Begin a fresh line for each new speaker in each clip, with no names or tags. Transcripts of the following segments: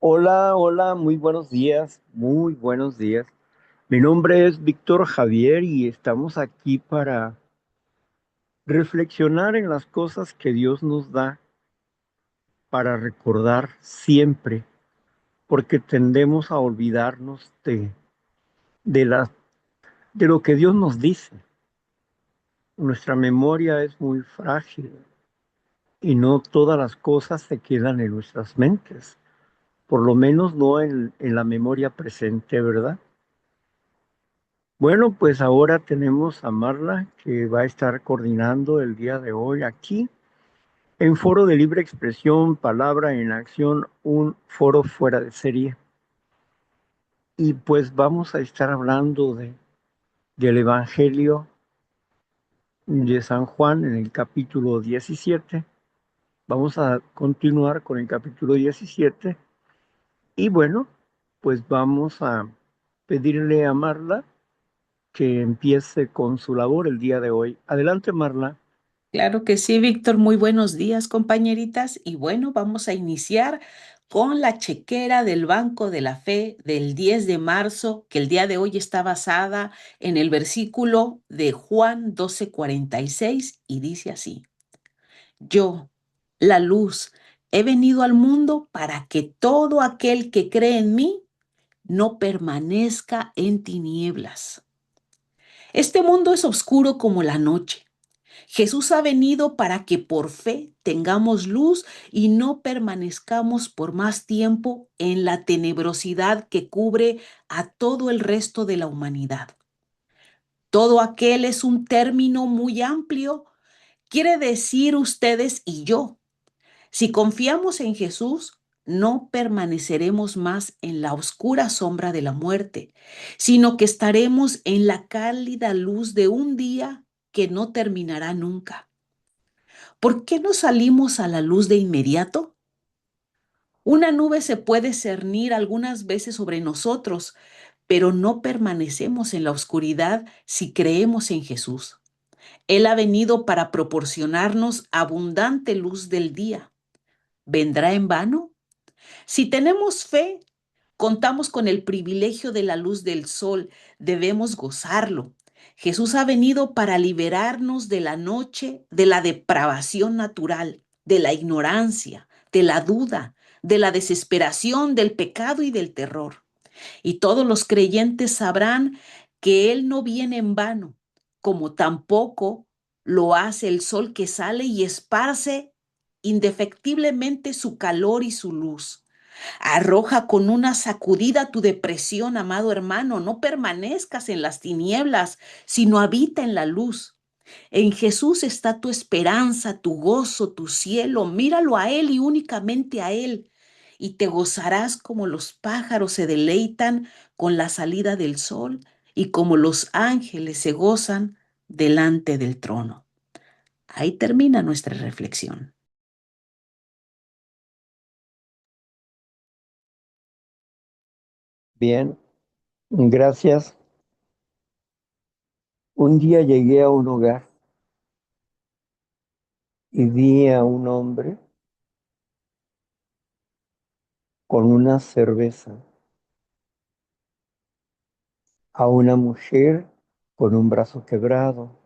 Hola, hola, muy buenos días, muy buenos días. Mi nombre es Víctor Javier y estamos aquí para reflexionar en las cosas que Dios nos da para recordar siempre, porque tendemos a olvidarnos de, la, de lo que Dios nos dice. Nuestra memoria es muy frágil y no todas las cosas se quedan en nuestras mentes, por lo menos no en la memoria presente, ¿verdad? Bueno, pues ahora tenemos a Marla que va a estar coordinando el día de hoy aquí en Foro de Libre Expresión, Palabra en Acción, un foro fuera de serie. Y pues vamos a estar hablando del Evangelio de San Juan en el capítulo 17. Vamos a continuar con el capítulo 17 y bueno, pues vamos a pedirle a Marla que empiece con su labor el día de hoy. Adelante, Marla.
Claro que sí, Víctor. Muy buenos días, compañeritas. Y bueno, vamos a iniciar con la chequera del Banco de la Fe del 10 de marzo, que el día de hoy está basada en el versículo de Juan 12:46 y dice así: Yo, la luz, he venido al mundo para que todo aquel que cree en mí no permanezca en tinieblas. Este mundo es oscuro como la noche. Jesús ha venido para que por fe tengamos luz y no permanezcamos por más tiempo en la tenebrosidad que cubre a todo el resto de la humanidad. Todo aquel es un término muy amplio. Quiere decir ustedes y yo. Si confiamos en Jesús, no permaneceremos más en la oscura sombra de la muerte, sino que estaremos en la cálida luz de un día que no terminará nunca. ¿Por qué no salimos a la luz de inmediato? Una nube se puede cernir algunas veces sobre nosotros, pero no permanecemos en la oscuridad si creemos en Jesús. Él ha venido para proporcionarnos abundante luz del día. ¿Vendrá en vano? Si tenemos fe, contamos con el privilegio de la luz del sol, debemos gozarlo. Jesús ha venido para liberarnos de la noche, de la depravación natural, de la ignorancia, de la duda, de la desesperación, del pecado y del terror. Y todos los creyentes sabrán que Él no viene en vano, como tampoco lo hace el sol que sale y esparce indefectiblemente su calor y su luz. Arroja con una sacudida tu depresión, amado hermano. No permanezcas en las tinieblas, sino habita en la luz. En Jesús está tu esperanza, tu gozo, tu cielo. Míralo a Él y únicamente a Él. Y te gozarás como los pájaros se deleitan con la salida del sol y como los ángeles se gozan delante del trono. Ahí termina nuestra reflexión.
Bien, gracias. Un día llegué a un hogar y vi a un hombre con una cerveza, a una mujer con un brazo quebrado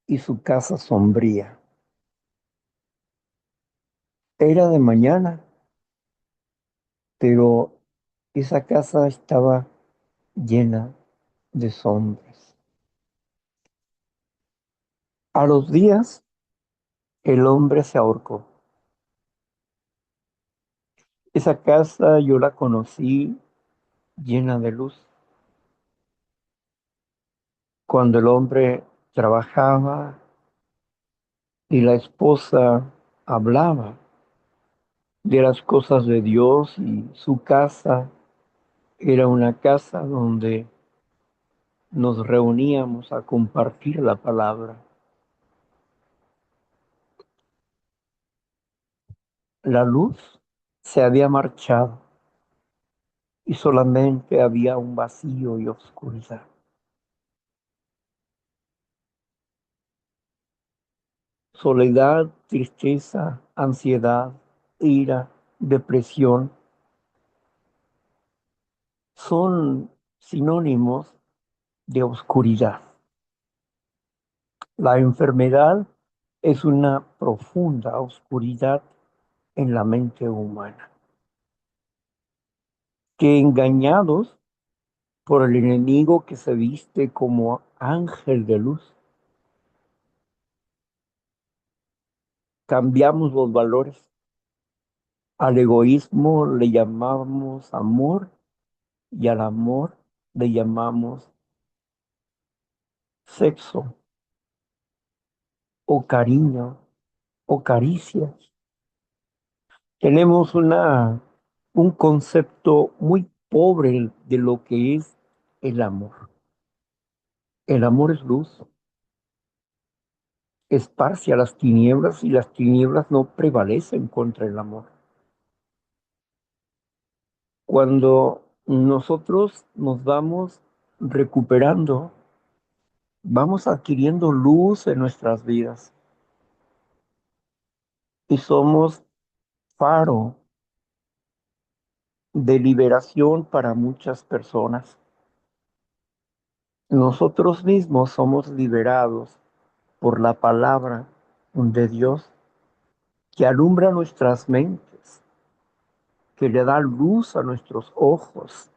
y su casa sombría. Era de mañana, pero esa casa estaba llena de sombras. A los días, el hombre se ahorcó. Esa casa yo la conocí llena de luz. Cuando el hombre trabajaba y la esposa hablaba de las cosas de Dios y su casa era una casa donde nos reuníamos a compartir la palabra. La luz se había marchado y solamente había un vacío y oscuridad. Soledad, tristeza, ansiedad, ira, depresión, son sinónimos de oscuridad. La enfermedad es una profunda oscuridad en la mente humana, que engañados por el enemigo que se viste como ángel de luz, cambiamos los valores. Al egoísmo le llamamos amor y al amor le llamamos sexo o cariño o caricias. Tenemos un concepto muy pobre de lo que es el amor. El amor es luz, esparce a las tinieblas y las tinieblas no prevalecen contra el amor. Cuando nosotros nos vamos recuperando, vamos adquiriendo luz en nuestras vidas y somos faro de liberación para muchas personas. Nosotros mismos somos liberados por la palabra de Dios que alumbra nuestras mentes, que le da luz a nuestros ojos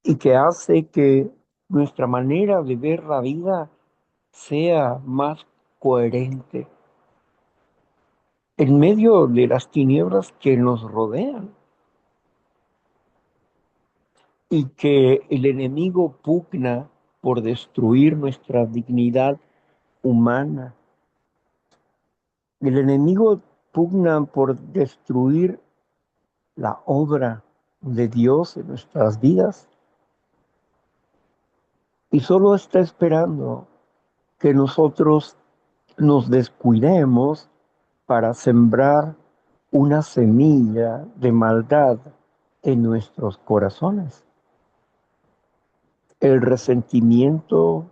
y que hace que nuestra manera de ver la vida sea más coherente en medio de las tinieblas que nos rodean y que el enemigo pugna por destruir nuestra dignidad humana. El enemigo pugna por destruir la obra de Dios en nuestras vidas y solo está esperando que nosotros nos descuidemos para sembrar una semilla de maldad en nuestros corazones. El resentimiento,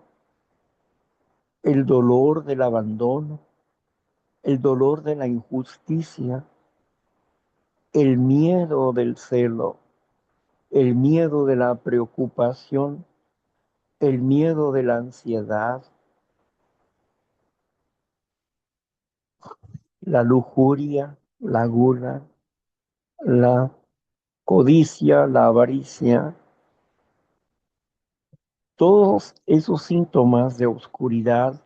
el dolor del abandono, el dolor de la injusticia, el miedo del celo, el miedo de la preocupación, el miedo de la ansiedad, la lujuria, la gula, la codicia, la avaricia, todos esos síntomas de oscuridad,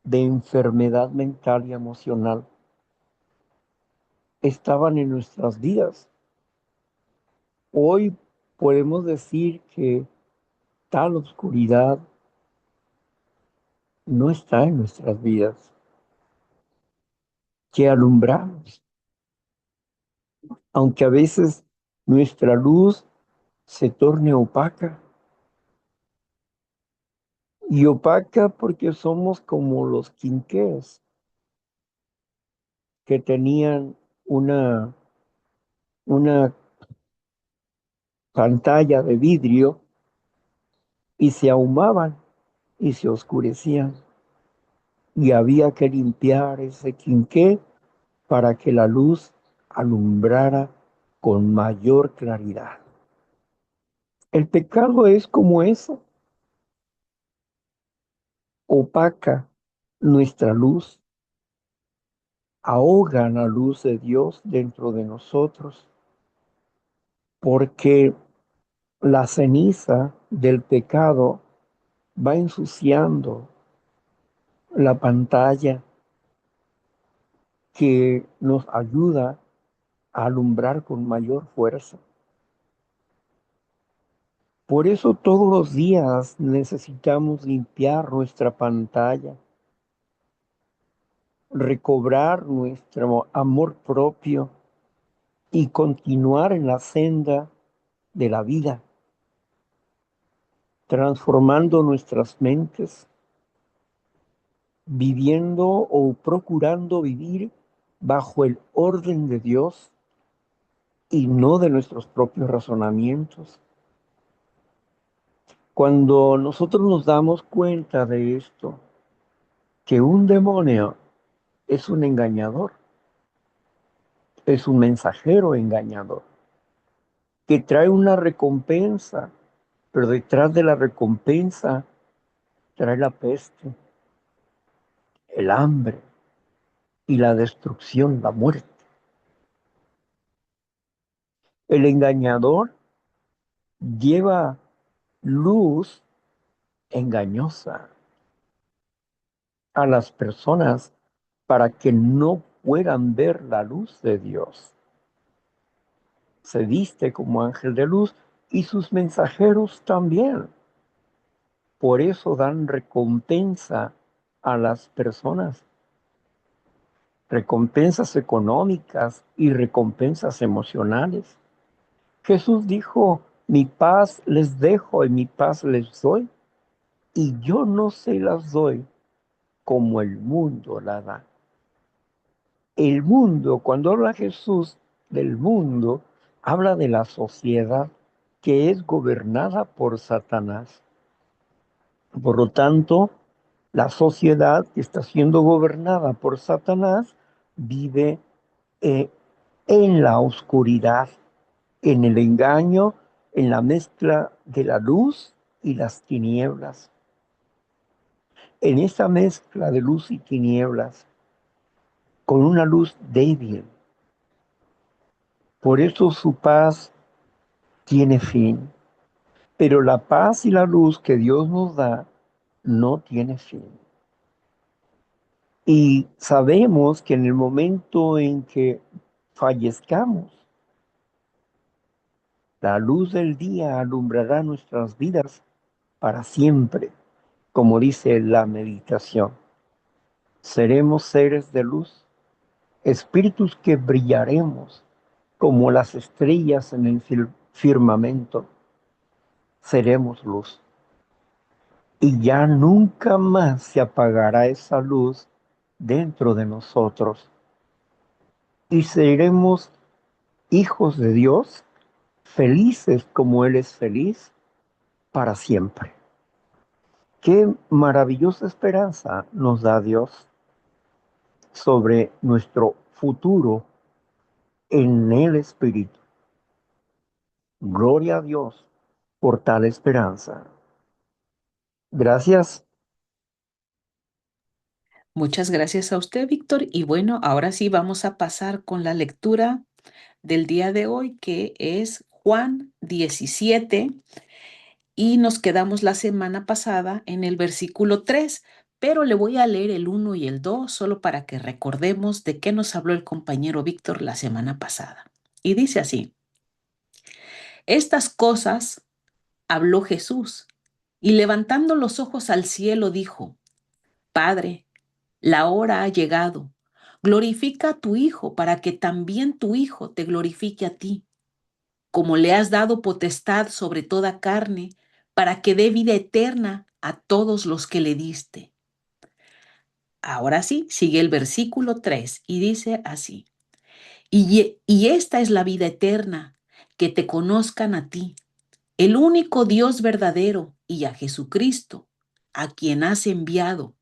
de enfermedad mental y emocional estaban en nuestras vidas. Hoy podemos decir que tal oscuridad no está en nuestras vidas, que alumbramos, aunque a veces nuestra luz se torne opaca. Y opaca porque somos como los quinqués que tenían una pantalla de vidrio y se ahumaban y se oscurecían. Y había que limpiar ese quinqué para que la luz alumbrara con mayor claridad. El pecado es como eso, opaca nuestra luz, ahoga la luz de Dios dentro de nosotros, porque la ceniza del pecado va ensuciando la pantalla que nos ayuda a alumbrar con mayor fuerza. Por eso todos los días necesitamos limpiar nuestra pantalla, recobrar nuestro amor propio y continuar en la senda de la vida, transformando nuestras mentes, viviendo o procurando vivir bajo el orden de Dios y no de nuestros propios razonamientos. Cuando nosotros nos damos cuenta de esto, que un demonio es un engañador, es un mensajero engañador que trae una recompensa, pero detrás de la recompensa trae la peste, el hambre y la destrucción, la muerte. El engañador lleva luz engañosa a las personas para que no puedan ver la luz de Dios. Se viste como ángel de luz y sus mensajeros también. Por eso dan recompensa a las personas, recompensas económicas y recompensas emocionales. Jesús dijo, mi paz les dejo y mi paz les doy, y yo no se las doy como el mundo la da. El mundo, cuando habla Jesús del mundo, habla de la sociedad que es gobernada por Satanás. Por lo tanto, la sociedad que está siendo gobernada por Satanás vive eh, en la oscuridad, en el engaño, en la mezcla de la luz y las tinieblas. En esa mezcla de luz y tinieblas, con una luz débil. Por eso su paz tiene fin. Pero la paz y la luz que Dios nos da no tiene fin. Y sabemos que en el momento en que fallezcamos, la luz del día alumbrará nuestras vidas para siempre, como dice la meditación. Seremos seres de luz, espíritus que brillaremos como las estrellas en el firmamento. Seremos luz. Y ya nunca más se apagará esa luz dentro de nosotros. Y seremos hijos de Dios, felices como Él es feliz, para siempre. Qué maravillosa esperanza nos da Dios sobre nuestro futuro en el Espíritu. Gloria a Dios por tal esperanza. Gracias.
Muchas gracias a usted, Víctor. Y bueno, ahora sí vamos a pasar con la lectura del día de hoy, que es Juan 17, y nos quedamos la semana pasada en el versículo 3, pero le voy a leer el 1 y el 2 solo para que recordemos de qué nos habló el compañero Víctor la semana pasada. Y dice así: estas cosas habló Jesús, y levantando los ojos al cielo dijo: Padre, la hora ha llegado. Glorifica a tu Hijo para que también tu Hijo te glorifique a ti, como le has dado potestad sobre toda carne, para que dé vida eterna a todos los que le diste. Ahora sí, sigue el versículo 3 y dice así: y esta es la vida eterna, que te conozcan a ti, el único Dios verdadero, y a Jesucristo, a quien has enviado.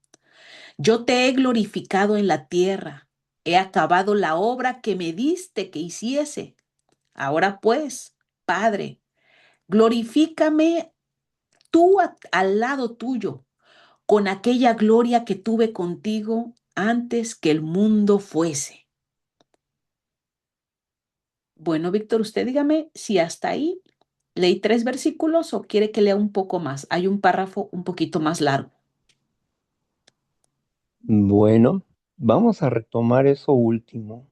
Yo te he glorificado en la tierra, he acabado la obra que me diste que hiciese. Ahora pues, Padre, glorifícame tú al lado tuyo, con aquella gloria que tuve contigo antes que el mundo fuese. Bueno, Víctor, usted dígame si hasta ahí leí 3 versículos o quiere que lea un poco más. Hay un párrafo un poquito más largo.
Bueno, vamos a retomar eso último.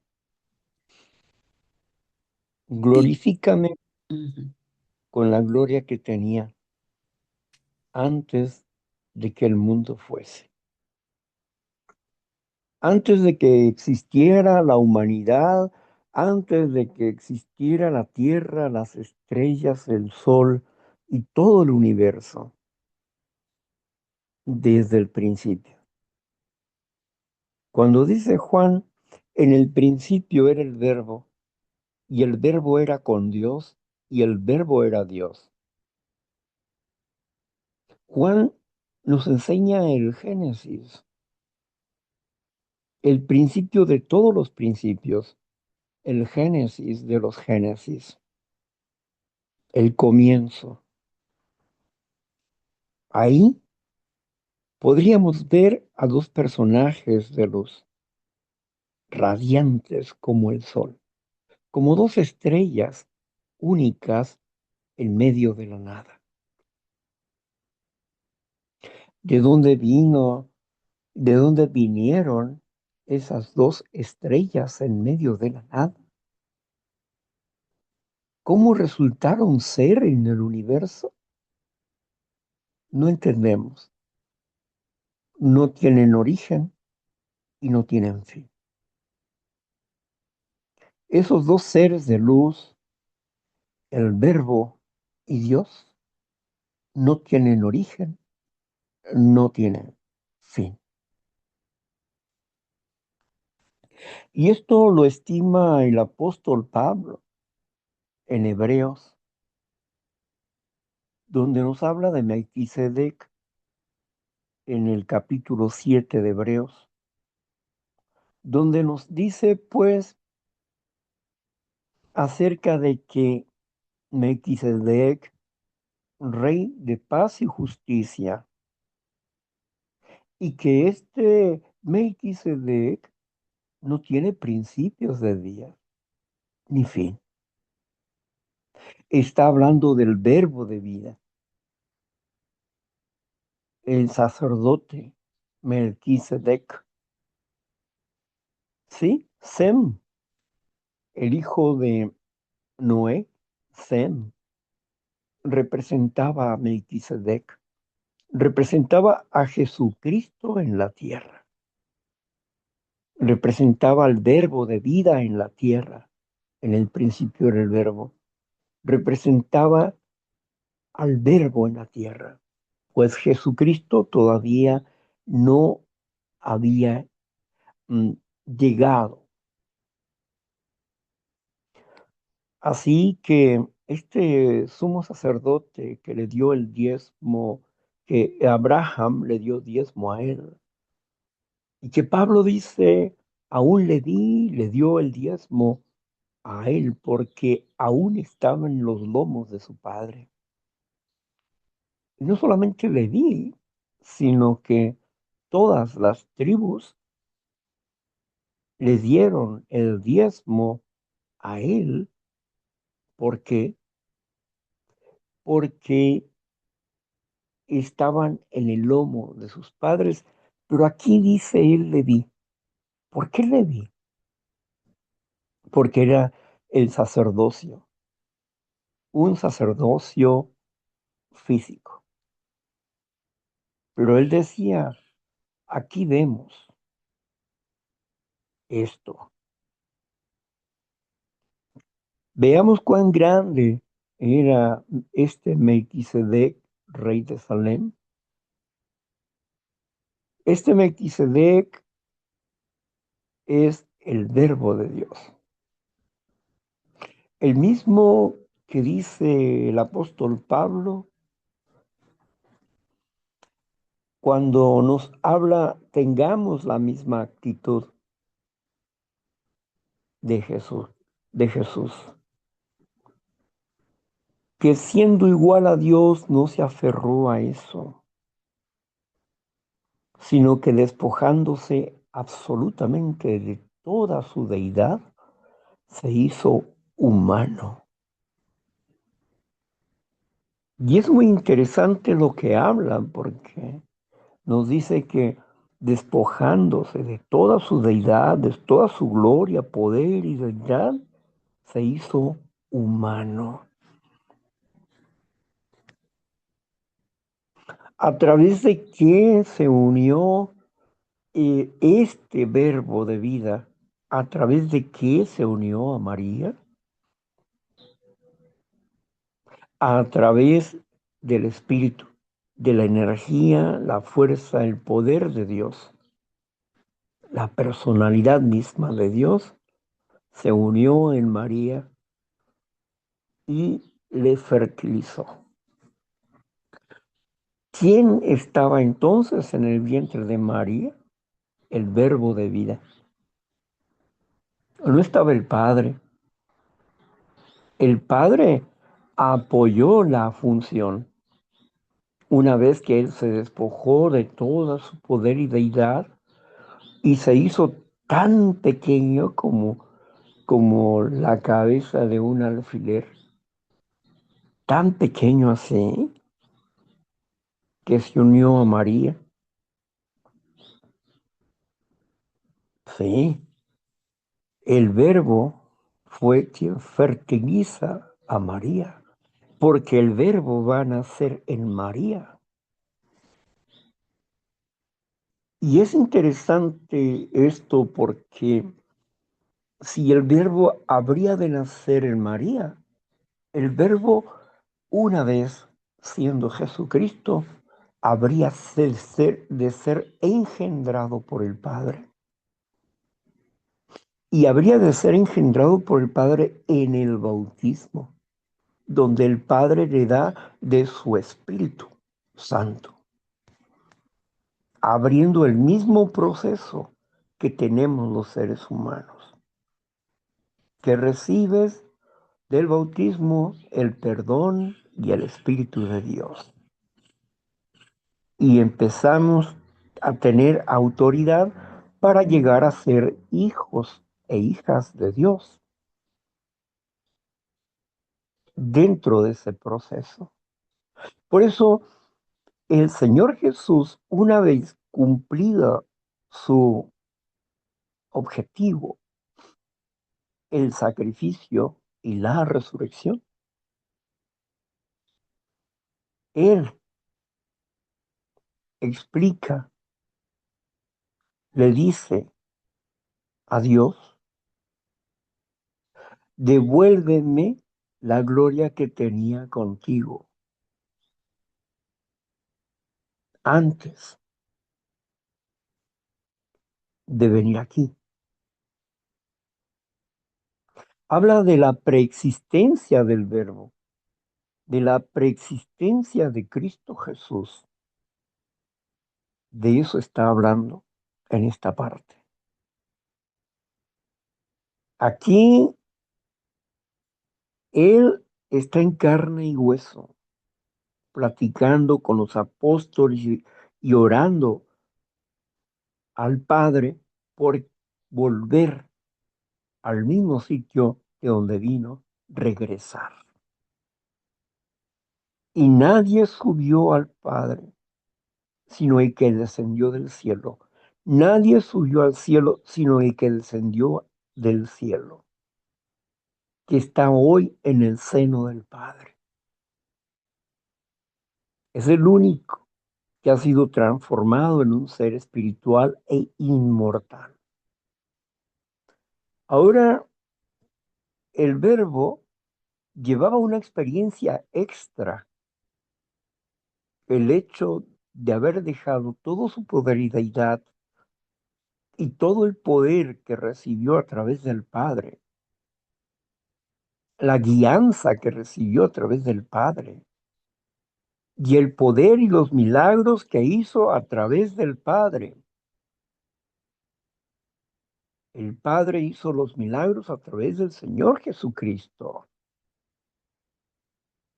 Di-
Glorifícame
Ujú.
con la gloria que tenía antes de que el mundo fuese. Antes de que existiera la humanidad, antes de que existiera la tierra, las estrellas, el sol y todo el universo, desde el principio. Cuando dice Juan, en el principio era el verbo, y el verbo era con Dios, y el verbo era Dios. Juan nos enseña el Génesis, el principio de todos los principios, el génesis de los génesis, el comienzo. Ahí podríamos ver a dos personajes de luz, radiantes como el sol, como dos estrellas únicas en medio de la nada. ¿De dónde vino, de dónde vinieron esas dos estrellas en medio de la nada? ¿Cómo resultaron ser en el universo? No entendemos. No tienen origen y no tienen fin. Esos dos seres de luz, el Verbo y Dios, no tienen origen, no tienen fin. Y esto lo estima el apóstol Pablo en Hebreos, donde nos habla de Melquisedec en el capítulo 7 de Hebreos, donde nos dice pues acerca de que Melquisedec, rey de paz y justicia, y que este Melquisedec no tiene principios de día ni fin. Está hablando del verbo de vida, el sacerdote Melquisedec. Sí, Sem, el hijo de Noé, Sem, representaba a Melquisedec, representaba a Jesucristo en la tierra, representaba al verbo de vida en la tierra, en el principio era el verbo, representaba al verbo en la tierra, pues Jesucristo todavía no había llegado. Así que este sumo sacerdote que le dio el diezmo, que Abraham le dio diezmo a él, y que Pablo dice, aún le dio el diezmo a él porque aún estaba en los lomos de su padre. Y no solamente le di, sino que todas las tribus le dieron el diezmo a él. ¿Por qué? Porque estaban en el lomo de sus padres. Pero aquí dice él Leví. ¿Por qué Leví? Porque era el sacerdocio, un sacerdocio físico. Pero él decía, aquí vemos esto. Veamos cuán grande era este Melquisedec, rey de Salem. Este Melquisedec es el verbo de Dios. El mismo que dice el apóstol Pablo cuando nos habla, tengamos la misma actitud de Jesús, de Jesús, que siendo igual a Dios no se aferró a eso, sino que despojándose absolutamente de toda su deidad, se hizo humano. Y es muy interesante lo que hablan, porque nos dice que despojándose de toda su deidad, de toda su gloria, poder y deidad, se hizo humano. ¿A través de qué se unió este verbo de vida? ¿A través de qué se unió a María? A través del Espíritu, de la energía, la fuerza, el poder de Dios. La personalidad misma de Dios se unió en María y le fertilizó. ¿Quién estaba entonces en el vientre de María? El verbo de vida. No estaba el Padre. El Padre apoyó la función. Una vez que Él se despojó de todo su poder y deidad y se hizo tan pequeño como la cabeza de un alfiler, tan pequeño así, que se unió a María. Sí, el Verbo fue quien fertiliza a María, porque el Verbo va a nacer en María. Y es interesante esto porque si el Verbo habría de nacer en María, el Verbo, una vez siendo Jesucristo, habría de ser engendrado por el Padre. Y habría de ser engendrado por el Padre en el bautismo, donde el Padre le da de su Espíritu Santo, abriendo el mismo proceso que tenemos los seres humanos, que recibes del bautismo el perdón y el Espíritu de Dios. Y empezamos a tener autoridad para llegar a ser hijos e hijas de Dios dentro de ese proceso. Por eso el Señor Jesús, una vez cumplida su objetivo, el sacrificio y la resurrección, Él explica, le dice a Dios, devuélveme la gloria que tenía contigo antes de venir aquí. Habla de la preexistencia del Verbo, de la preexistencia de Cristo Jesús. De eso está hablando en esta parte. Aquí Él está en carne y hueso, platicando con los apóstoles y orando al Padre por volver al mismo sitio de donde vino, regresar. Y nadie subió al Padre, sino el que descendió del cielo. Nadie subió al cielo, sino el que descendió del cielo, que está hoy en el seno del Padre. Es el único que ha sido transformado en un ser espiritual e inmortal. Ahora, el Verbo llevaba una experiencia extra, el hecho de haber dejado todo su poder y deidad y todo el poder que recibió a través del Padre, la guianza que recibió a través del Padre y el poder y los milagros que hizo a través del Padre. El Padre hizo los milagros a través del Señor Jesucristo,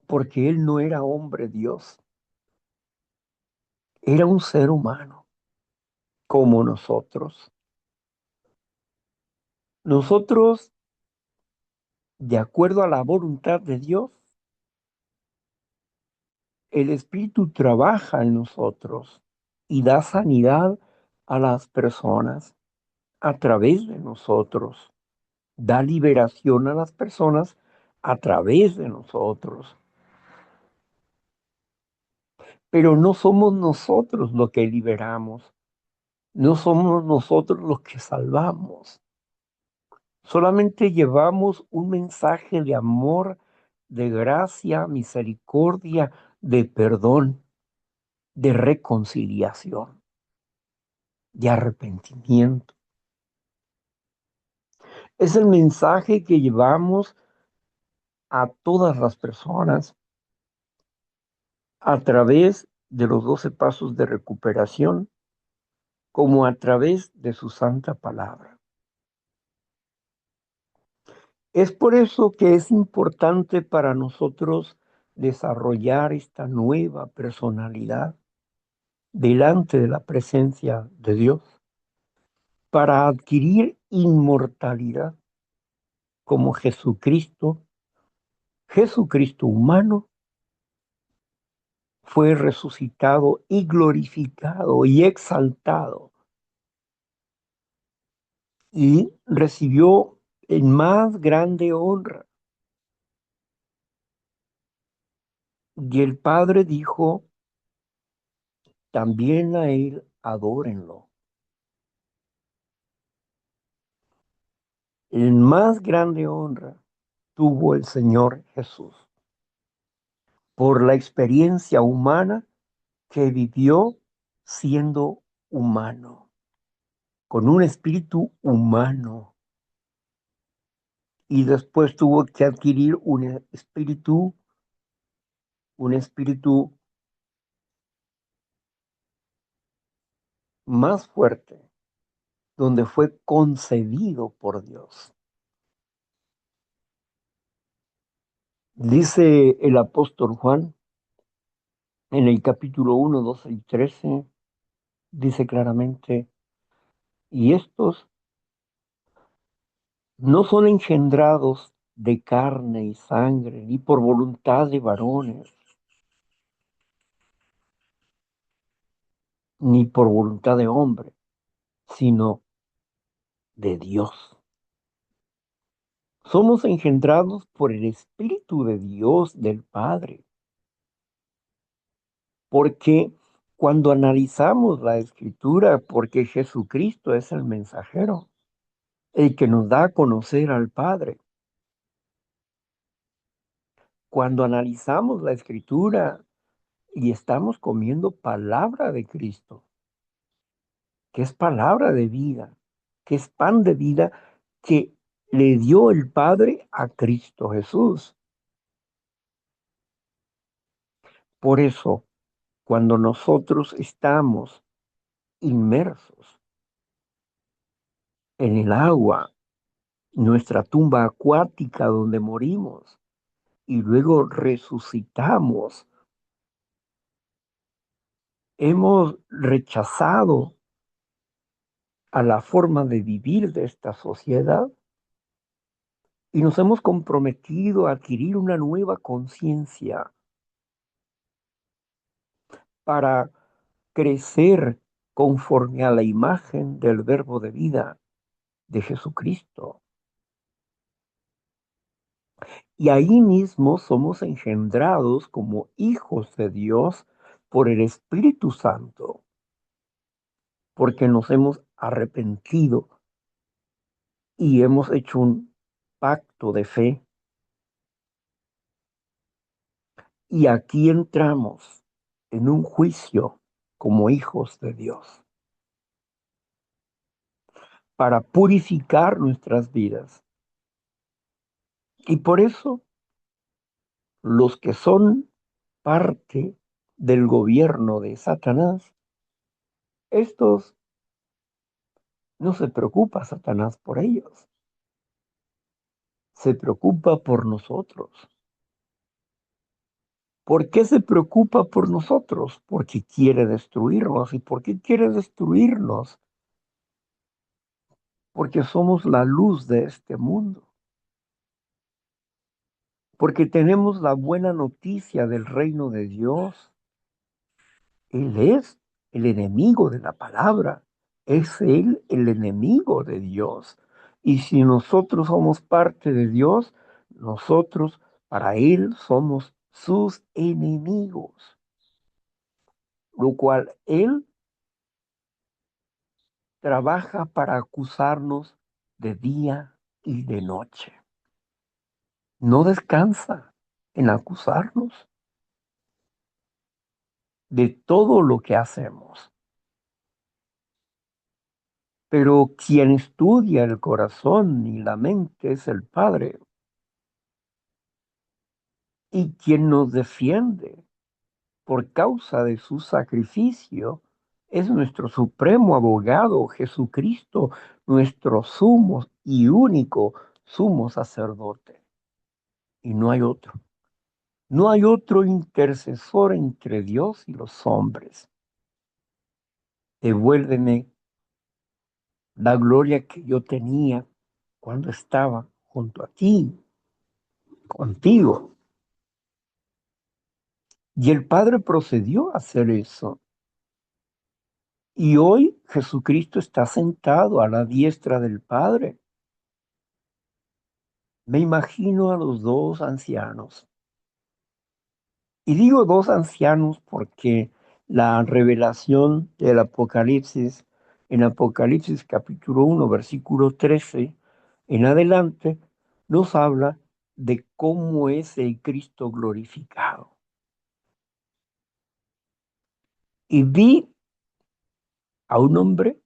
porque Él no era hombre Dios, era un ser humano como nosotros. Nosotros, de acuerdo a la voluntad de Dios, el Espíritu trabaja en nosotros y da sanidad a las personas a través de nosotros, da liberación a las personas a través de nosotros. Pero no somos nosotros los que liberamos, no somos nosotros los que salvamos. Solamente llevamos un mensaje de amor, de gracia, misericordia, de perdón, de reconciliación, de arrepentimiento. Es el mensaje que llevamos a todas las personas a través de los 12 pasos de recuperación, como a través de su santa palabra. Es por eso que es importante para nosotros desarrollar esta nueva personalidad delante de la presencia de Dios para adquirir inmortalidad como Jesucristo humano fue resucitado y glorificado y exaltado y recibió en más grande honra. Y el Padre dijo, también a él adórenlo. En más grande honra tuvo el Señor Jesús por la experiencia humana que vivió siendo humano, con un espíritu humano, y después tuvo que adquirir un espíritu más fuerte, donde fue concebido por Dios. Dice el apóstol Juan en el capítulo 1, 12 y 13, dice claramente, y estos no son engendrados de carne y sangre, ni por voluntad de varones, ni por voluntad de hombre, sino de Dios. Somos engendrados por el Espíritu de Dios, del Padre, porque cuando analizamos la Escritura, porque Jesucristo es el mensajero, el que nos da a conocer al Padre. Cuando analizamos la Escritura y estamos comiendo palabra de Cristo, que es palabra de vida, que es pan de vida que le dio el Padre a Cristo Jesús. Por eso, cuando nosotros estamos inmersos en el agua, nuestra tumba acuática donde morimos, y luego resucitamos, hemos rechazado a la forma de vivir de esta sociedad y nos hemos comprometido a adquirir una nueva conciencia para crecer conforme a la imagen del verbo de vida de Jesucristo. Y ahí mismo somos engendrados como hijos de Dios por el Espíritu Santo, porque nos hemos arrepentido y hemos hecho un pacto de fe. Y aquí entramos en un juicio como hijos de Dios para purificar nuestras vidas. Y por eso los que son parte del gobierno de Satanás, estos no se preocupa Satanás por ellos, se preocupa por nosotros. ¿Por qué se preocupa por nosotros? Porque quiere destruirnos. ¿Y por qué quiere destruirnos? Porque somos la luz de este mundo. Porque tenemos la buena noticia del reino de Dios. Él es el enemigo de la palabra. Es Él el enemigo de Dios. Y si nosotros somos parte de Dios, nosotros para Él somos sus enemigos. Lo cual Él trabaja para acusarnos de día y de noche. No descansa en acusarnos de todo lo que hacemos. Pero quien estudia el corazón y la mente es el Padre. Y quien nos defiende por causa de su sacrificio es nuestro supremo abogado, Jesucristo, nuestro sumo y único sumo sacerdote y no hay otro. No hay otro intercesor entre Dios y los hombres. Devuélveme la gloria que yo tenía cuando estaba junto a ti, contigo. Y el Padre procedió a hacer eso. Y hoy Jesucristo está sentado a la diestra del Padre. Me imagino a los dos ancianos. Y digo dos ancianos porque la revelación del Apocalipsis, en Apocalipsis capítulo 1, versículo 13 en adelante, nos habla de cómo es el Cristo glorificado. Y vi a un hombre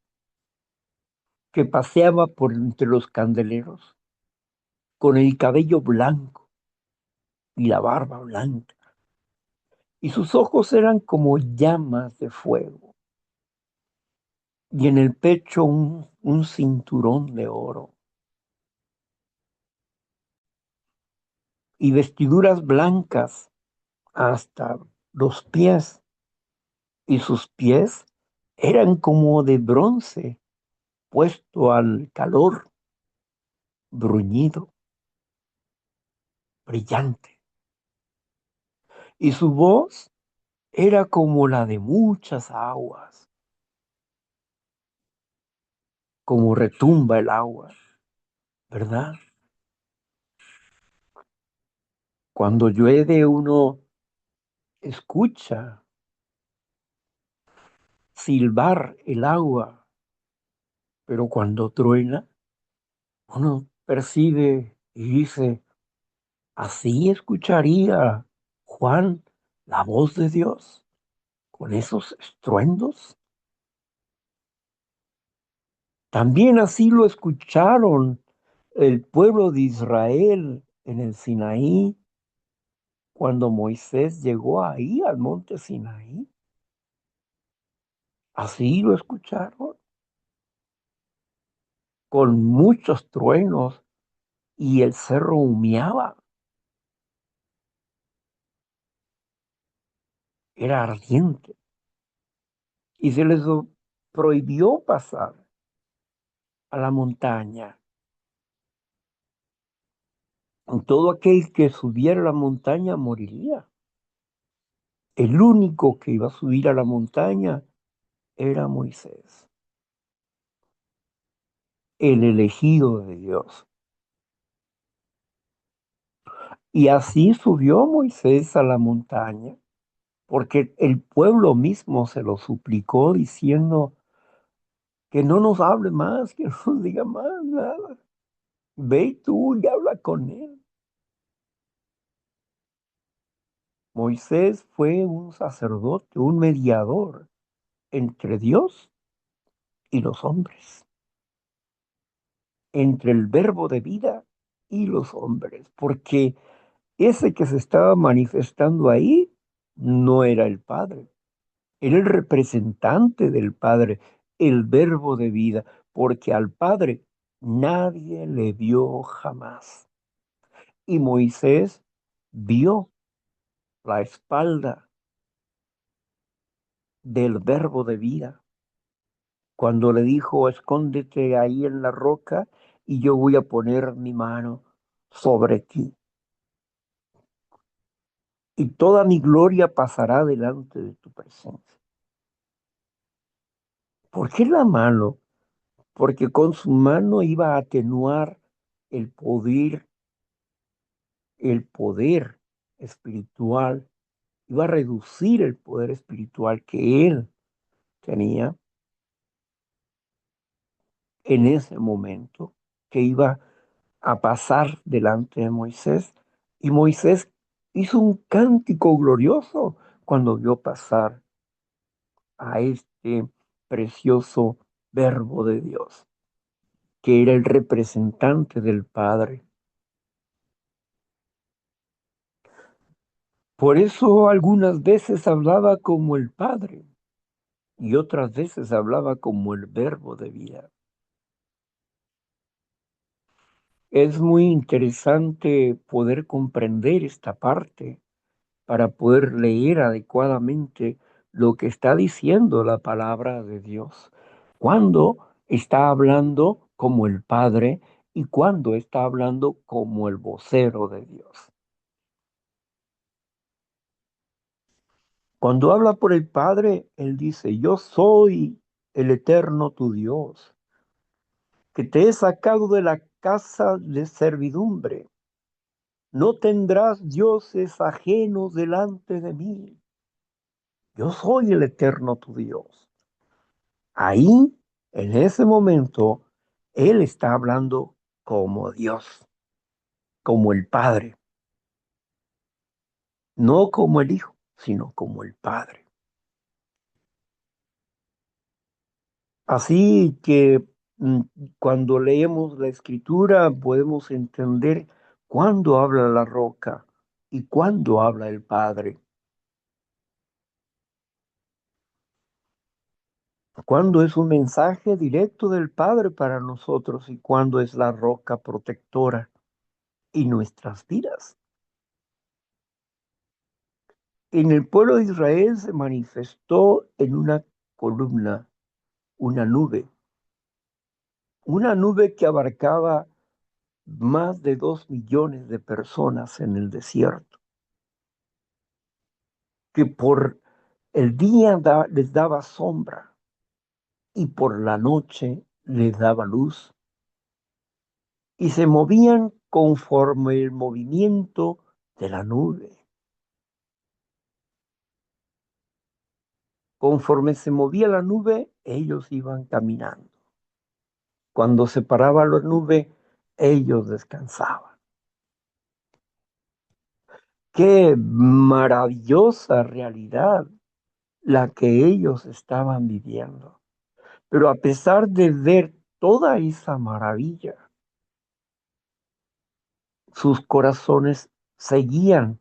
que paseaba por entre los candeleros con el cabello blanco y la barba blanca, y sus ojos eran como llamas de fuego, y en el pecho un cinturón de oro, y vestiduras blancas hasta los pies, y sus pies eran como de bronce puesto al calor, bruñido, brillante, y su voz era como la de muchas aguas, como retumba el agua, ¿verdad? Cuando llueve uno escucha silbar el agua, pero cuando truena, uno percibe y dice, así escucharía Juan la voz de Dios, con esos estruendos. También así lo escucharon el pueblo de Israel en el Sinaí, cuando Moisés llegó ahí al monte Sinaí. Así lo escucharon, con muchos truenos, y el cerro humeaba, era ardiente, y se les prohibió pasar a la montaña. Todo aquel que subiera a la montaña moriría. El único que iba a subir a la montaña era Moisés, el elegido de Dios. Y así subió Moisés a la montaña, porque el pueblo mismo se lo suplicó diciendo que no nos hable más, que no nos diga más nada. Ve tú y habla con él. Moisés fue un sacerdote, un mediador entre Dios y los hombres, entre el verbo de vida y los hombres, porque ese que se estaba manifestando ahí no era el Padre, era el representante del Padre, el verbo de vida, porque al Padre nadie le vio jamás. Y Moisés vio la espalda del verbo de vida cuando le dijo, escóndete ahí en la roca y yo voy a poner mi mano sobre ti. Y toda mi gloria pasará delante de tu presencia. ¿Por qué la mano? Porque con su mano iba a atenuar el poder espiritual, iba a reducir el poder espiritual que él tenía en ese momento, que iba a pasar delante de Moisés. Y Moisés hizo un cántico glorioso cuando vio pasar a este precioso verbo de Dios, que era el representante del Padre. Por eso algunas veces hablaba como el Padre y otras veces hablaba como el verbo de vida. Es muy interesante poder comprender esta parte para poder leer adecuadamente lo que está diciendo la palabra de Dios. Cuando está hablando como el Padre y cuando está hablando como el vocero de Dios. Cuando habla por el Padre, Él dice, yo soy el eterno tu Dios, que te he sacado de la casa de servidumbre. No tendrás dioses ajenos delante de mí. Yo soy el eterno tu Dios. Ahí, en ese momento, Él está hablando como Dios, como el Padre, no como el Hijo, sino como el Padre. Así que mm, cuando leemos la Escritura podemos entender cuándo habla la roca y cuándo habla el Padre, cuándo es un mensaje directo del Padre para nosotros y cuándo es la roca protectora y nuestras vidas. En el pueblo de Israel se manifestó en una columna, una nube que abarcaba más de 2 millones de personas en el desierto, que por el día les daba sombra y por la noche les daba luz, y se movían conforme el movimiento de la nube. Conforme se movía la nube, ellos iban caminando. Cuando se paraba la nube, ellos descansaban. Qué maravillosa realidad la que ellos estaban viviendo. Pero a pesar de ver toda esa maravilla, sus corazones seguían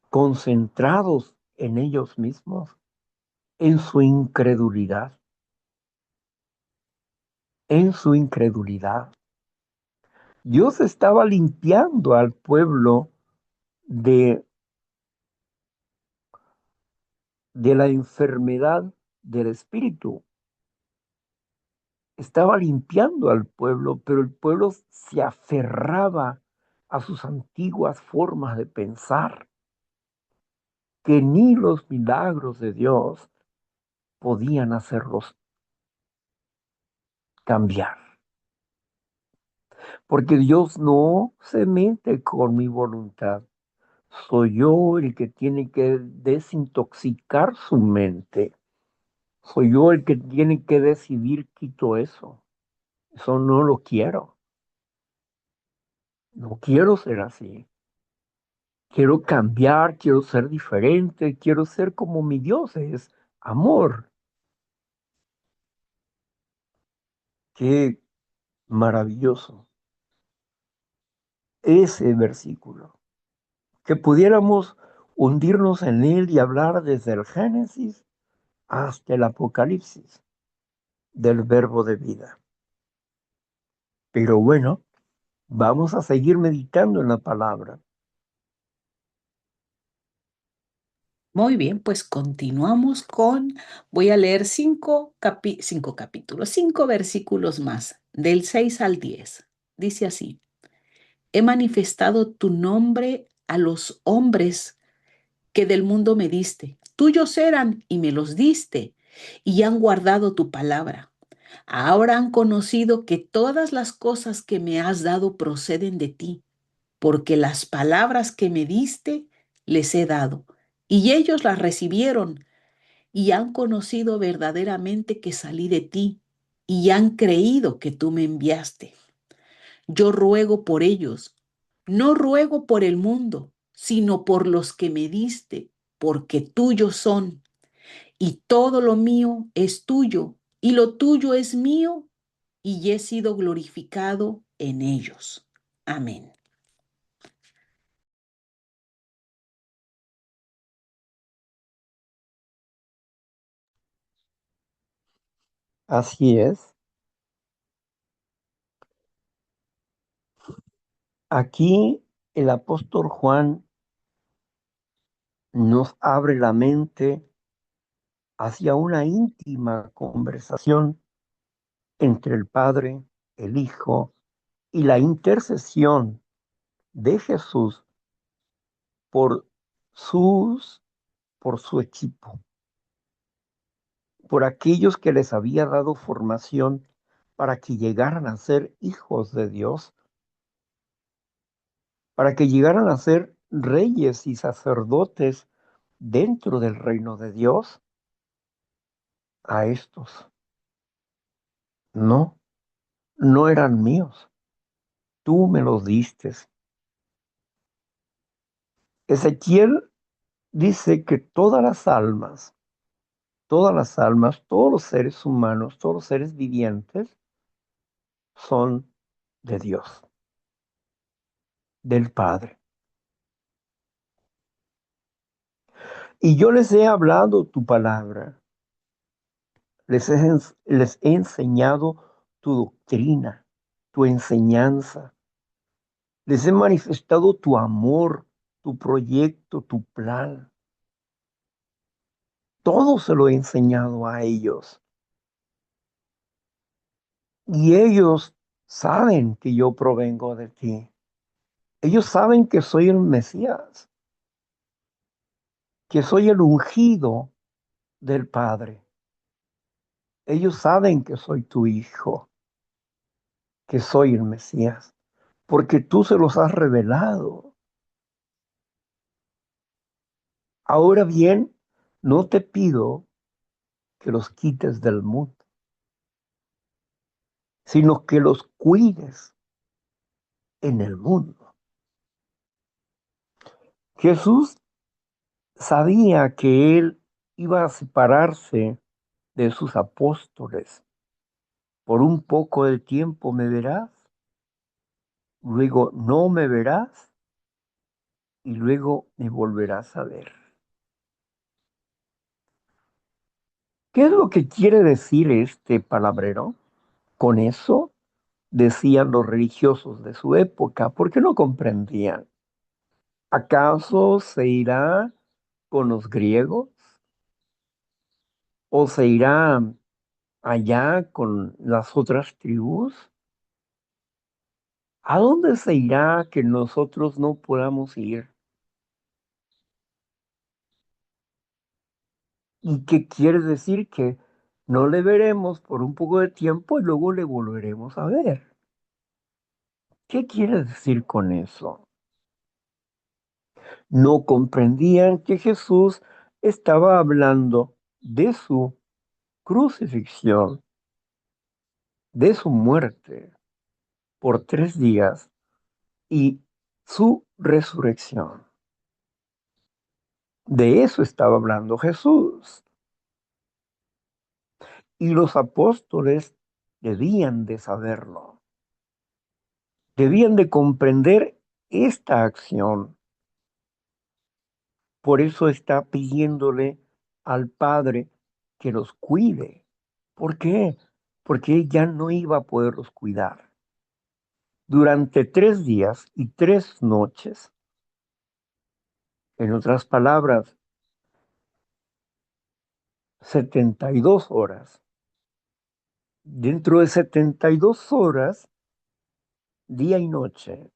concentrados en ellos mismos, en su incredulidad, en su incredulidad. Dios estaba limpiando al pueblo de, de la enfermedad del espíritu. Estaba limpiando al pueblo, pero el pueblo se aferraba a sus antiguas formas de pensar, que ni los milagros de Dios podían hacerlos cambiar. Porque Dios no se mete con mi voluntad. Soy yo el que tiene que desintoxicar su mente. Soy yo el que tiene que decidir, quito eso. Eso no lo quiero. No quiero ser así. Quiero cambiar, quiero ser diferente, quiero ser como mi Dios es. Amor. Qué maravilloso ese versículo. Que pudiéramos hundirnos en él y hablar desde el Génesis hasta el Apocalipsis del verbo de vida. Pero bueno, vamos a seguir meditando en la palabra.
Muy bien, pues continuamos con, voy a leer cinco capítulos, 5 versículos más, del 6 al 10. Dice así, he manifestado tu nombre a los hombres que del mundo me diste. Tuyos eran y me los diste, y han guardado tu palabra. Ahora han conocido que todas las cosas que me has dado proceden de ti, porque las palabras que me diste les he dado, y ellos las recibieron, y han conocido verdaderamente que salí de ti, y han creído que tú me enviaste. Yo ruego por ellos, no ruego por el mundo, sino por los que me diste, porque tuyos son, y todo lo mío es tuyo, y lo tuyo es mío, y he sido glorificado en ellos. Amén.
Así es. Aquí el apóstol Juan nos abre la mente hacia una íntima conversación entre el Padre, el Hijo y la intercesión de Jesús por sus, por su equipo, por aquellos que les había dado formación para que llegaran a ser hijos de Dios, para que llegaran a ser reyes y sacerdotes dentro del reino de Dios. A estos no, no eran míos, tú me los diste. Ezequiel dice que todas las almas, todos los seres humanos, todos los seres vivientes son de Dios, del Padre. Y yo les he hablado tu palabra, les he enseñado tu doctrina, tu enseñanza, les he manifestado tu amor, tu proyecto, tu plan. Todo se lo he enseñado a ellos. Y ellos saben que yo provengo de ti. Ellos saben que soy el Mesías, que soy el ungido del Padre. Ellos saben que soy tu hijo, que soy el Mesías, porque tú se los has revelado. Ahora bien, no te pido que los quites del mundo, sino que los cuides en el mundo. Jesús sabía que él iba a separarse de sus apóstoles. Por un poco de tiempo me verás, luego no me verás y luego me volverás a ver. ¿Qué es lo que quiere decir este palabrero? Con eso decían los religiosos de su época, porque no comprendían. ¿Acaso se irá con los griegos o se irá allá con las otras tribus? ¿A dónde se irá que nosotros no podamos ir? ¿Y qué quiere decir? Que no le veremos por un poco de tiempo y luego le volveremos a ver. ¿Qué quiere decir con eso? No comprendían que Jesús estaba hablando de su crucifixión, de su muerte por 3 días y su resurrección. De eso estaba hablando Jesús. Y los apóstoles debían de saberlo, debían de comprender esta acción. Por eso está pidiéndole al Padre que los cuide. ¿Por qué? Porque él ya no iba a poderlos cuidar. Durante 3 días y 3 noches, en otras palabras, 72 horas. Dentro de 72 horas, día y noche,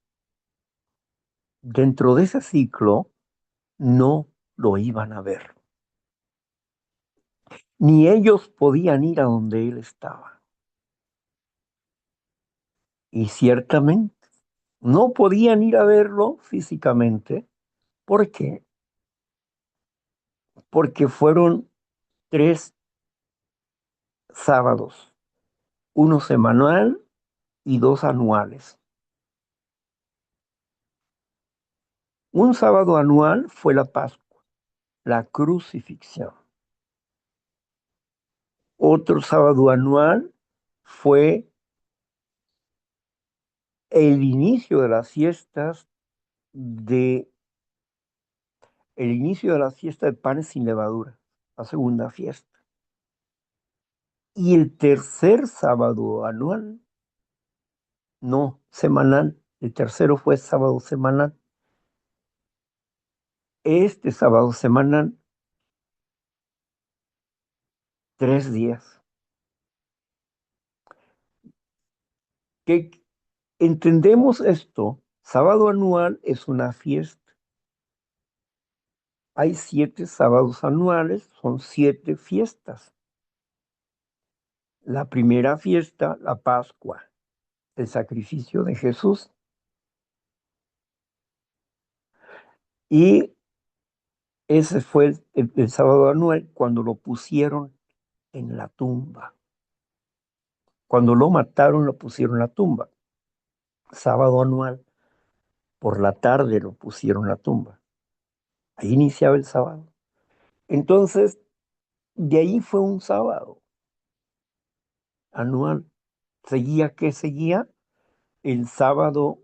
dentro de ese ciclo, no lo iban a ver. Ni ellos podían ir a donde él estaba. Y ciertamente no podían ir a verlo físicamente. ¿Por qué? Porque fueron 3 sábados, uno semanal y 2 anuales. Un sábado anual fue la Pascua, la crucifixión. Otro sábado anual fue el inicio de las fiestas de el inicio de la fiesta de panes sin levadura, la segunda fiesta. Y el tercer sábado anual, no, semanal, El tercero fue sábado semanal. Este sábado semanal, 3 días. ¿Qué entendemos esto? Sábado anual es una fiesta. Hay 7 sábados anuales, son 7 fiestas. La primera fiesta, la Pascua, el sacrificio de Jesús. Y ese fue el sábado anual cuando lo pusieron en la tumba. Cuando lo mataron, lo pusieron en la tumba. Sábado anual, por la tarde lo pusieron en la tumba. Ahí iniciaba el sábado. Entonces, de ahí fue un sábado anual. Seguía, ¿qué seguía? El sábado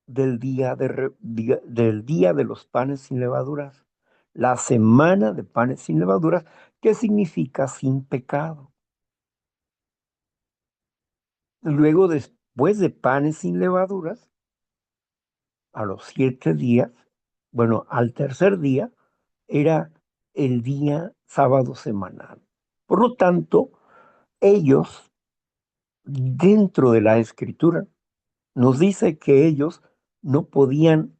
del día de los panes sin levaduras. La semana de panes sin levaduras, que significa sin pecado. Luego, después de panes sin levaduras, a los 7 días, bueno, al tercer día, era el día sábado semanal. Por lo tanto, ellos, dentro de la escritura, nos dice que ellos no podían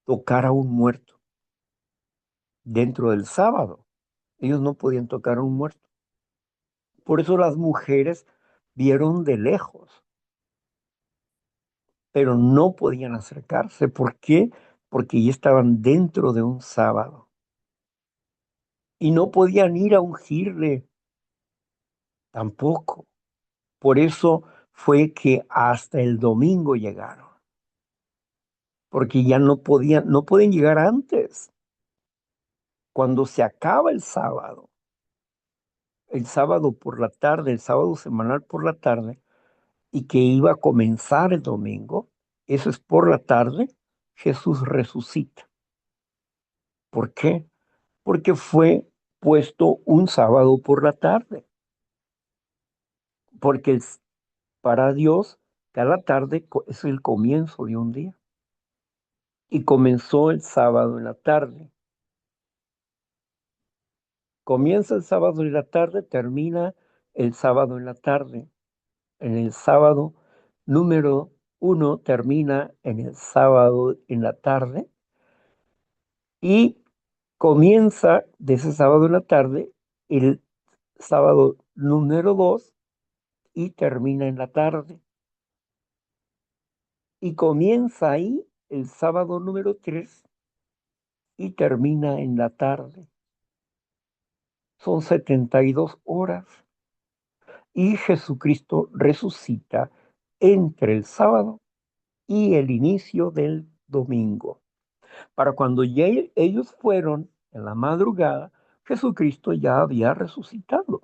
tocar a un muerto dentro del sábado. Ellos no podían tocar a un muerto. Por eso las mujeres vieron de lejos, pero no podían acercarse. ¿Por qué? Porque ya estaban dentro de un sábado y no podían ir a ungirle tampoco. Por eso fue que hasta el domingo llegaron, porque ya no pueden llegar antes. Cuando se acaba el sábado por la tarde, el sábado semanal por la tarde, y que iba a comenzar el domingo, eso es por la tarde, Jesús resucita. ¿Por qué? Porque fue puesto un sábado por la tarde, porque para Dios cada tarde es el comienzo de un día. Y comenzó el sábado en la tarde. Comienza el sábado en la tarde, termina el sábado en la tarde. En el sábado número 1 termina en el sábado en la tarde y comienza de ese sábado en la tarde el sábado número 2 y termina en la tarde. Y comienza ahí el sábado número 3 y termina en la tarde. Son 72 horas. Y Jesucristo resucita entre el sábado y el inicio del domingo. Para cuando ya ellos fueron en la madrugada, Jesucristo ya había resucitado.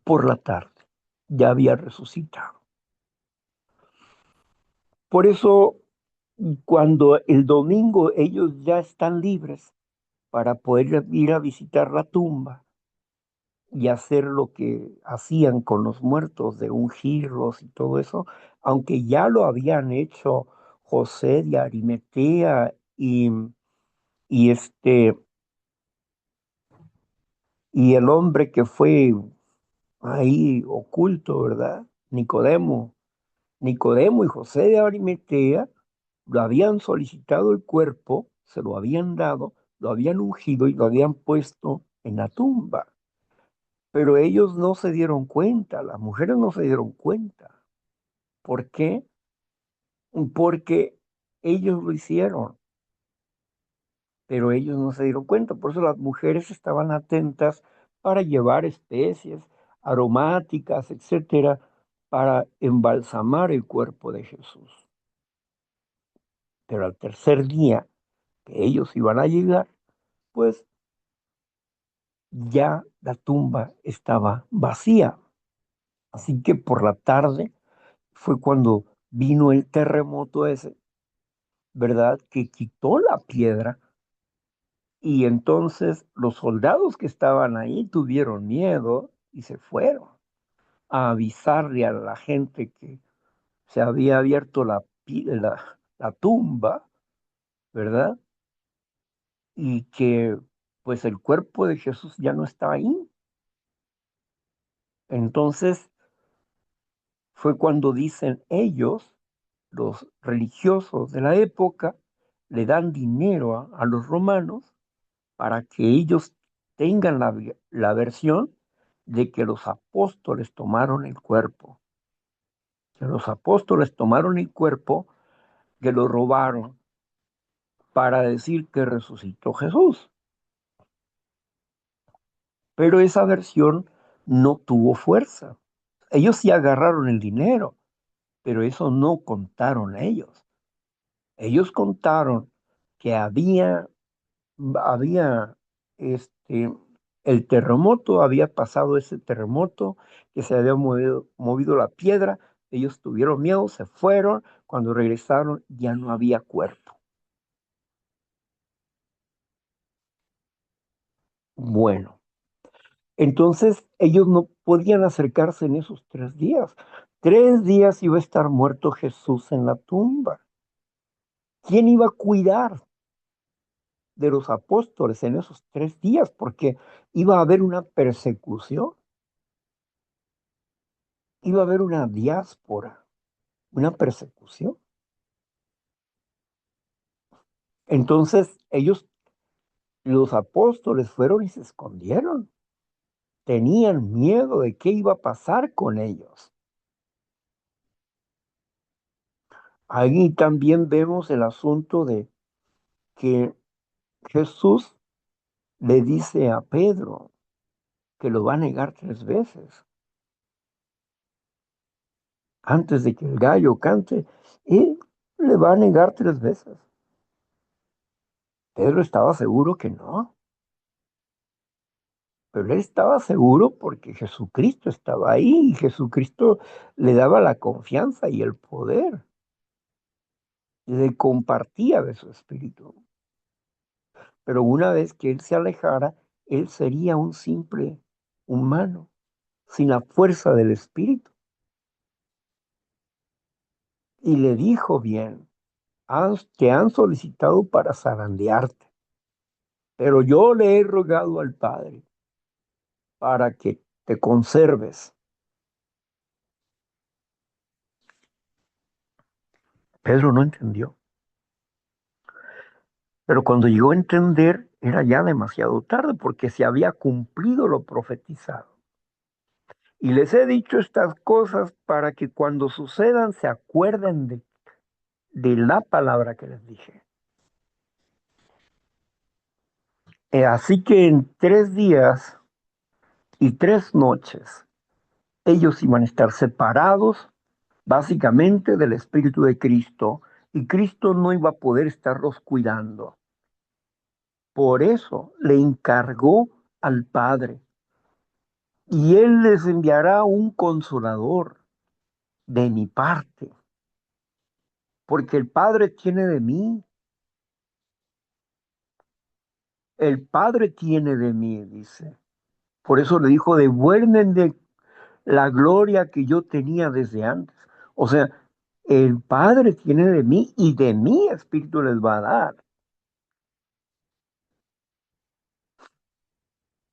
Por la tarde, ya había resucitado. Por eso, cuando el domingo ellos ya están libres para poder ir a visitar la tumba y hacer lo que hacían con los muertos, de ungirlos y todo eso, aunque ya lo habían hecho José de Arimatea y y el hombre que fue ahí oculto, ¿verdad? Nicodemo y José de Arimatea lo habían solicitado el cuerpo, se lo habían dado, lo habían ungido y lo habían puesto en la tumba. Pero ellos no se dieron cuenta, las mujeres no se dieron cuenta. ¿Por qué? Porque ellos lo hicieron, pero ellos no se dieron cuenta. Por eso las mujeres estaban atentas para llevar especies aromáticas, etcétera, para embalsamar el cuerpo de Jesús. Pero al tercer día que ellos iban a llegar, pues ya la tumba estaba vacía. Así que por la tarde fue cuando vino el terremoto ese, ¿verdad? Que quitó la piedra y entonces los soldados que estaban ahí tuvieron miedo y se fueron a avisarle a la gente se había abierto la tumba, ¿verdad? Y que pues el cuerpo de Jesús ya no estaba ahí. Entonces fue cuando dicen ellos, los religiosos de la época, le dan dinero a los romanos para que ellos tengan la versión de que los apóstoles tomaron el cuerpo, que los apóstoles tomaron el cuerpo, que lo robaron para decir que resucitó Jesús. Pero esa versión no tuvo fuerza. Ellos sí agarraron el dinero, pero eso no contaron ellos. Ellos contaron que había este, el terremoto, había pasado ese terremoto, que se había movido la piedra, ellos tuvieron miedo, se fueron, cuando regresaron ya no había cuerpo. Bueno, entonces ellos no podían acercarse en esos 3 días. 3 días iba a estar muerto Jesús en la tumba. ¿Quién iba a cuidar de los apóstoles en esos 3 días? Porque iba a haber una persecución, iba a haber una diáspora, una persecución. Entonces ellos, los apóstoles, fueron y se escondieron. Tenían miedo de qué iba a pasar con ellos. Ahí también vemos el asunto de que Jesús le dice a Pedro que lo va a negar 3 veces antes de que el gallo cante, y le va a negar 3 veces. Pedro estaba seguro que no, pero él estaba seguro porque Jesucristo estaba ahí y Jesucristo le daba la confianza y el poder, le compartía de su espíritu. Pero una vez que él se alejara, él sería un simple humano, sin la fuerza del espíritu. Y le dijo bien, te han solicitado para zarandearte, pero yo le he rogado al Padre para que te conserves. Pedro no entendió, pero cuando llegó a entender era ya demasiado tarde porque se había cumplido lo profetizado. Y les he dicho estas cosas para que cuando sucedan se acuerden de la palabra que les dije. Así que en 3 días y 3 noches ellos iban a estar separados básicamente del Espíritu de Cristo y Cristo no iba a poder estarlos cuidando. Por eso le encargó al Padre y Él les enviará un consolador de mi parte, porque el Padre tiene de mí, el Padre tiene de mí, dice. Por eso le dijo, devuélvenme la gloria que yo tenía desde antes. O sea, el Padre tiene de mí y de mi espíritu les va a dar.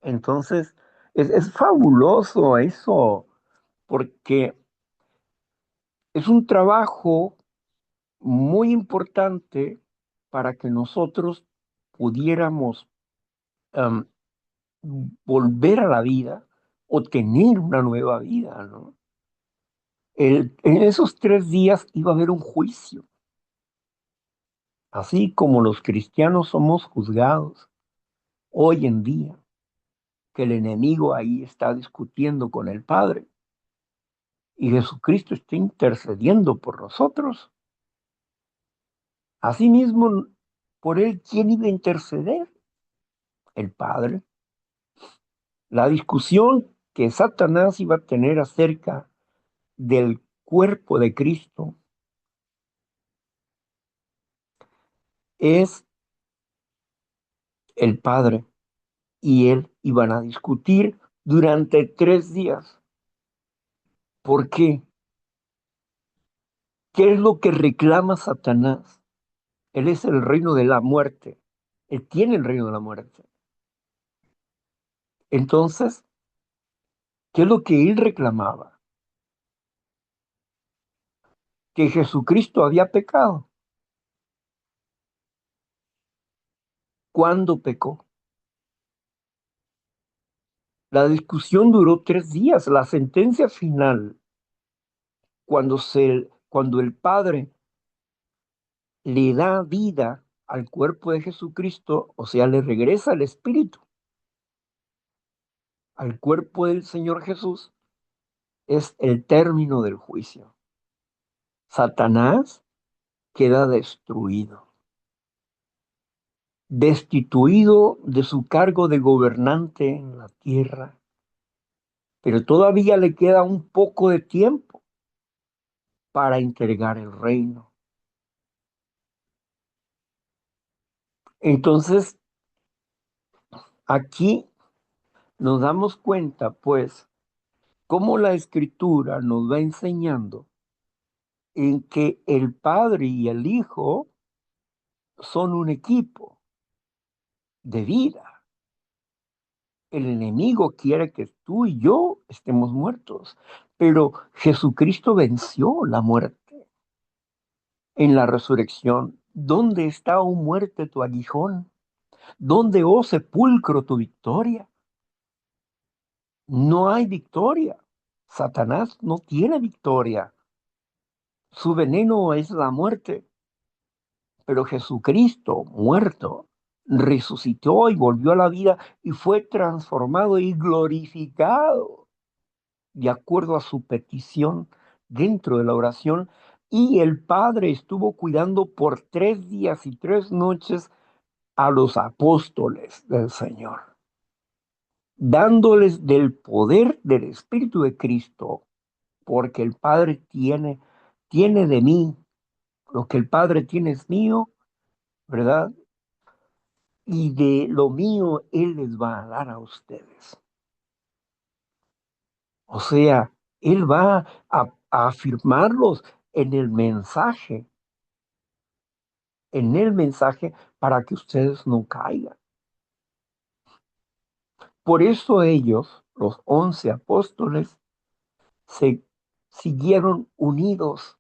Entonces, es fabuloso eso, porque es un trabajo muy importante para que nosotros pudiéramos um, volver a la vida o tener una nueva vida, ¿no? En esos 3 días iba a haber un juicio, así como los cristianos somos juzgados hoy en día, que el enemigo ahí está discutiendo con el Padre y Jesucristo está intercediendo por nosotros. Asimismo, por él, ¿quién iba a interceder? El Padre. La discusión que Satanás iba a tener acerca del cuerpo de Cristo es el Padre y él iban a discutir durante 3 días. ¿Por qué? ¿Qué es lo que reclama Satanás? Él es el reino de la muerte. Él tiene el reino de la muerte. Entonces, ¿qué es lo que él reclamaba? Que Jesucristo había pecado. ¿Cuándo pecó? La discusión duró 3 días. La sentencia final, cuando el Padre le da vida al cuerpo de Jesucristo, o sea, le regresa el Espíritu al cuerpo del Señor Jesús, es el término del juicio. Satanás queda destruido, destituido de su cargo de gobernante en la tierra, pero todavía le queda un poco de tiempo para entregar el reino. Entonces, aquí nos damos cuenta, pues, cómo la escritura nos va enseñando en que el Padre y el Hijo son un equipo de vida. El enemigo quiere que tú y yo estemos muertos, pero Jesucristo venció la muerte en la resurrección. ¿Dónde está, oh muerte, tu aguijón? ¿Dónde, oh sepulcro, tu victoria? No hay victoria. Satanás no tiene victoria. Su veneno es la muerte, pero Jesucristo, muerto, resucitó y volvió a la vida y fue transformado y glorificado de acuerdo a su petición dentro de la oración. Y el Padre estuvo cuidando por 3 días y 3 noches a los apóstoles del Señor, dándoles del poder del Espíritu de Cristo, porque el Padre tiene de mí, lo que el Padre tiene es mío, ¿verdad? Y de lo mío Él les va a dar a ustedes. O sea, Él va a afirmarlos en el mensaje, en el mensaje para que ustedes no caigan. Por eso ellos, los 11 apóstoles, se siguieron unidos.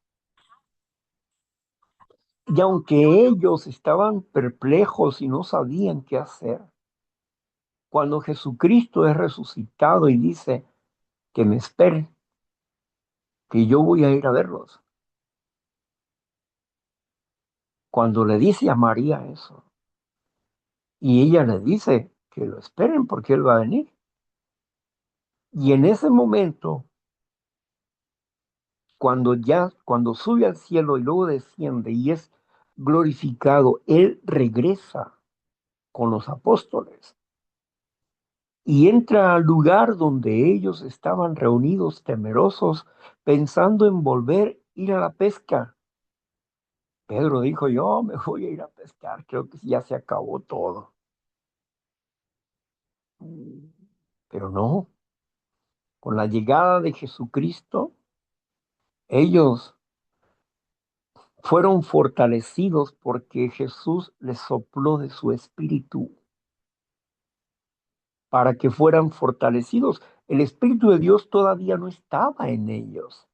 Y aunque ellos estaban perplejos y no sabían qué hacer, cuando Jesucristo es resucitado y dice que me esperen, que yo voy a ir a verlos, cuando le dice a María eso, y ella le dice que lo esperen porque Él va a venir. Y en ese momento, cuando sube al cielo y luego desciende y es glorificado, Él regresa con los apóstoles y entra al lugar donde ellos estaban reunidos temerosos, pensando en volver a ir a la pesca. Pedro dijo, yo me voy a ir a pescar, creo que ya se acabó todo. Pero no, con la llegada de Jesucristo, ellos fueron fortalecidos porque Jesús les sopló de su espíritu para que fueran fortalecidos. El Espíritu de Dios todavía no estaba en ellos.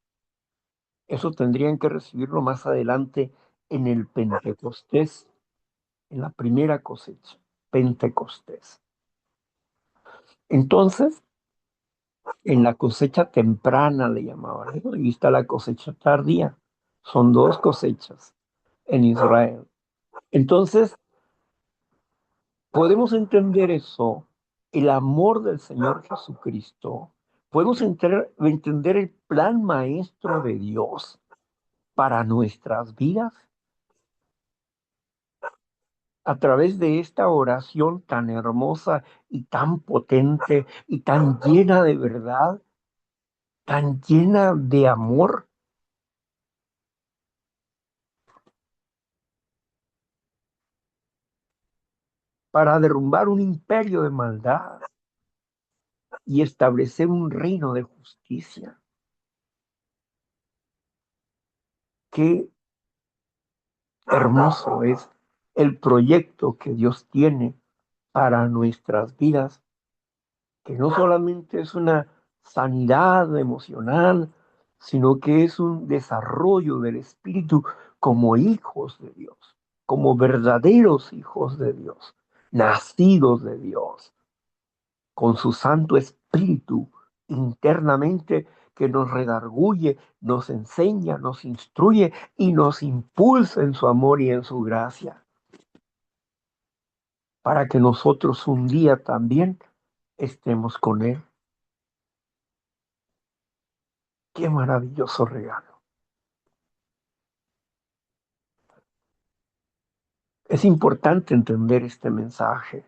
Eso tendrían que recibirlo más adelante en el Pentecostés, en la primera cosecha, Pentecostés. Entonces, en la cosecha temprana le llamaban, ¿no? Y está la cosecha tardía. Son dos cosechas en Israel. Entonces, podemos entender eso, el amor del Señor Jesucristo. Podemos entender el plan maestro de Dios para nuestras vidas a través de esta oración tan hermosa y tan potente y tan llena de verdad, tan llena de amor para derrumbar un imperio de maldad y establecer un reino de justicia. qué hermoso es el proyecto que Dios tiene para nuestras vidas, que no solamente es una sanidad emocional, sino que es un desarrollo del espíritu como hijos de Dios, como verdaderos hijos de Dios, nacidos de Dios, con su Santo Espíritu internamente que nos redarguye, nos enseña, nos instruye y nos impulsa en su amor y en su gracia, para que nosotros un día también estemos con Él. Qué maravilloso regalo. Es importante entender este mensaje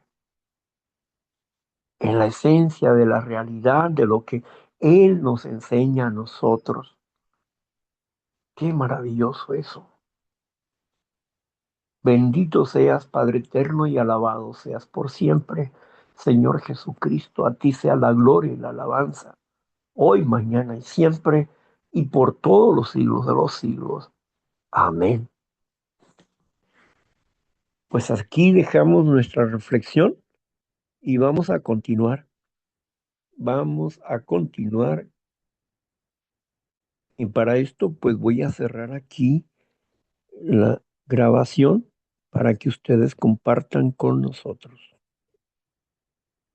en la esencia de la realidad de lo que Él nos enseña a nosotros. Qué maravilloso eso. Bendito seas, Padre eterno, y alabado seas por siempre, Señor Jesucristo. A ti sea la gloria y la alabanza, hoy, mañana y siempre, y por todos los siglos de los siglos. Amén. Pues aquí dejamos nuestra reflexión y vamos a continuar. Vamos a continuar. Y para esto, pues voy a cerrar aquí la grabación para que ustedes compartan con nosotros.